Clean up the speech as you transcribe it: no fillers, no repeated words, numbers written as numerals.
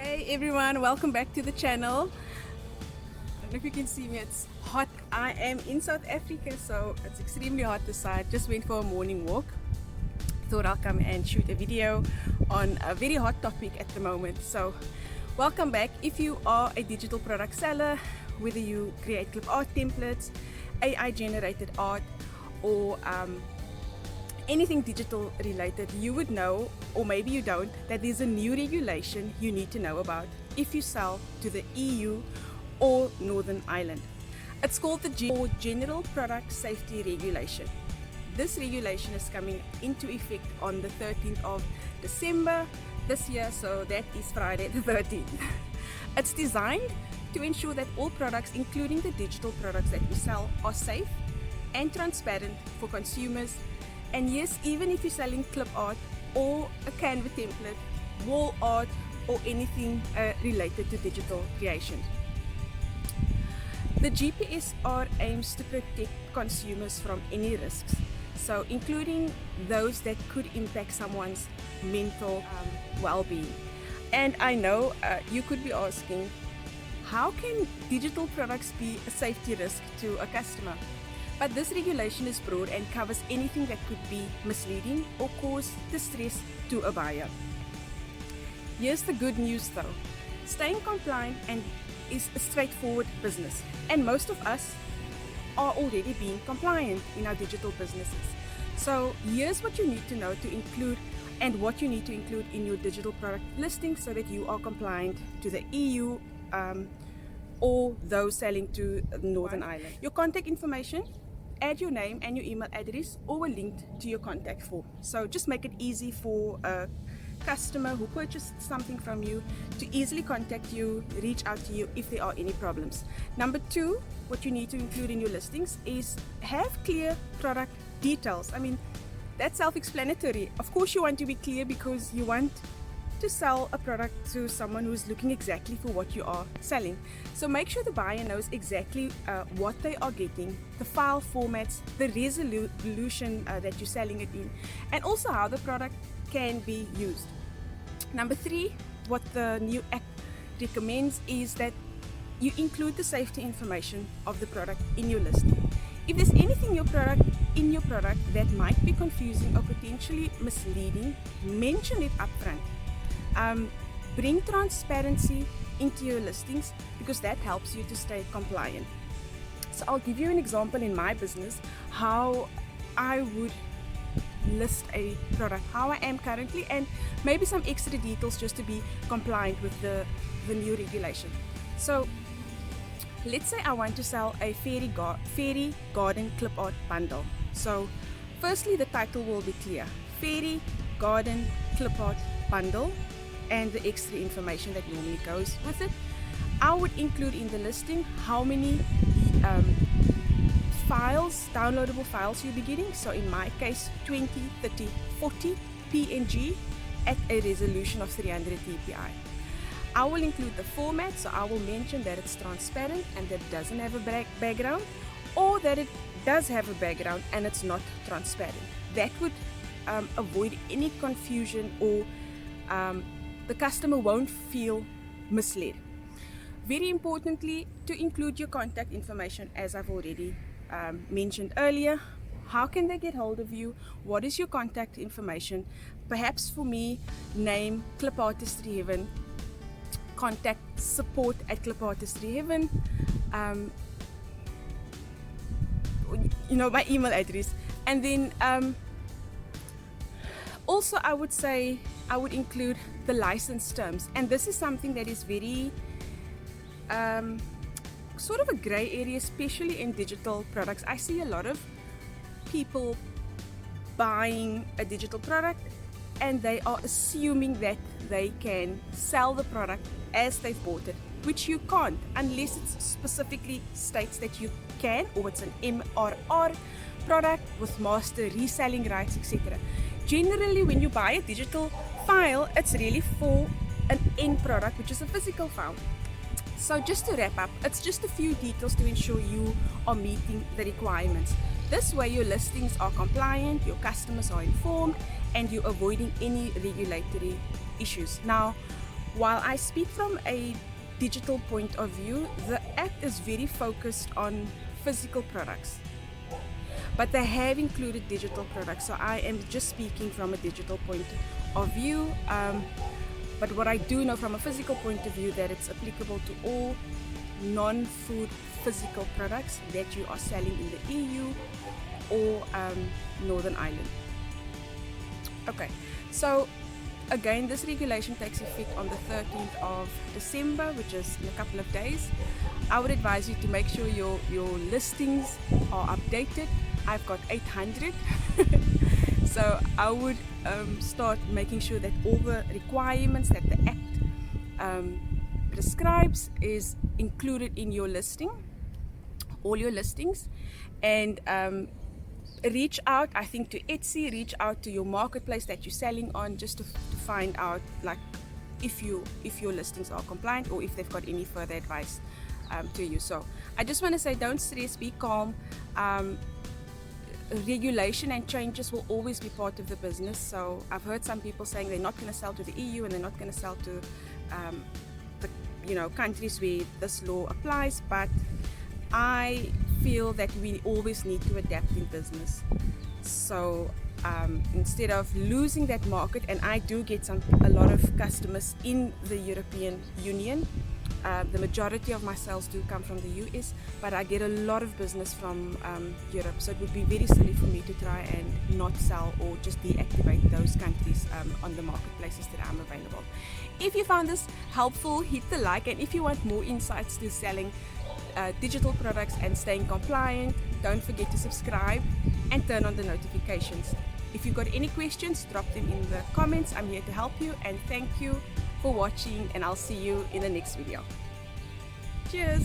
Hey everyone, welcome back to the channel. I don't know if you can see me, it's hot. I am in South Africa, so it's extremely hot this side. Just went for a morning walk. Thought I'll come and shoot a video on a very hot topic at the moment. So welcome back. If you are a digital product seller, whether you create clip art templates, AI generated art, or anything digital related, you would know, or maybe you don't, that there's a new regulation you need to know about if you sell to the EU or Northern Ireland. It's called the General Product Safety Regulation. This regulation is coming into effect on the 13th of December this year, so that is Friday the 13th. It's designed to ensure that all products, including the digital products that we sell, are safe and transparent for consumers. And yes, even if you're selling clip art or a Canva template, wall art, or anything related to digital creation. The GPSR aims to protect consumers from any risks, so including those that could impact someone's mental well-being. And I know you could be asking, how can digital products be a safety risk to a customer? But this regulation is broad and covers anything that could be misleading or cause distress to a buyer. Here's the good news though. Staying compliant is a straightforward business, and most of us are already being compliant in our digital businesses. So here's what you need to know to include and what you need to include in your digital product listing so that you are compliant to the EU or those selling to Northern Ireland. Your contact information, add your name and your email address, or a link to your contact form. So just make it easy for a customer who purchased something from you to easily contact you, reach out to you if there are any problems. Number two, what you need to include in your listings is have clear product details. I mean, that's self-explanatory. Of course you want to be clear because you want to sell a product to someone who's looking exactly for what you are selling. So make sure the buyer knows exactly what they are getting, the file formats, the resolution that you're selling it in, and also how the product can be used. Number three, what the new act recommends is that you include the safety information of the product in your listing. If there's anything in your product that might be confusing or potentially misleading, mention it upfront. Bring transparency into your listings because that helps you to stay compliant. So I'll give you an example in my business how I would list a product, how I am currently, and maybe some extra details just to be compliant with the new regulation. So let's say I want to sell a fairy garden clip art bundle. So firstly, the title will be clear: Fairy Garden Clip Art Bundle, and the extra information that normally goes with it. I would include in the listing how many downloadable files you'll be getting. So in my case, 20, 30, 40 PNG at a resolution of 300 dpi. I will include the format, so I will mention that it's transparent and that it doesn't have a background, or that it does have a background and it's not transparent. That would avoid any confusion, or the customer won't feel misled. Very importantly, to include your contact information, as I've already mentioned earlier. How can they get hold of you? What is your contact information? Perhaps for me, name Clip Artistry Heaven, contact support at Clip Artistry Heaven, my email address, and then also I would say I would include the license terms, and this is something that is very sort of a gray area, especially in digital products. I see a lot of people buying a digital product and they are assuming that they can sell the product as they've bought it, which you can't unless it specifically states that you can, or it's an MRR product with master reselling rights, etc. Generally, when you buy a digital file, it's really for an end product, which is a physical file. So just to wrap up, it's just a few details to ensure you are meeting the requirements. This way your listings are compliant, your customers are informed, and you're avoiding any regulatory issues. Now, While I speak from a digital point of view, the act is very focused on physical products, but they have included digital products. So I am just speaking from a digital point of view. But what I do know from a physical point of view, that it's applicable to all non-food physical products that you are selling in the EU or Northern Ireland. Okay, so again, this regulation takes effect on the 13th of December, which is in a couple of days. I would advise you to make sure your listings are updated. I've got 800. So I would start making sure that all the requirements that the Act prescribes is included in your listing, all your listings, and reach out, I think, to Etsy, reach out to your marketplace that you're selling on, just to find out like if your listings are compliant or if they've got any further advice to you. So I just want to say, don't stress, be calm. Regulation and changes will always be part of the business. So I've heard some people saying they're not going to sell to the EU and they're not going to sell to the countries where this law applies, but I feel that we always need to adapt in business. So instead of losing that market, and I do get a lot of customers in the European Union. The majority of my sales do come from the US, but I get a lot of business from Europe, so it would be very silly for me to try and not sell or just deactivate those countries on the marketplaces that I'm available. If you found this helpful, hit the like, and if you want more insights to selling digital products and staying compliant, don't forget to subscribe and turn on the notifications. If you've got any questions, drop them in the comments. I'm here to help you, and thank you for watching, and I'll see you in the next video. Cheers!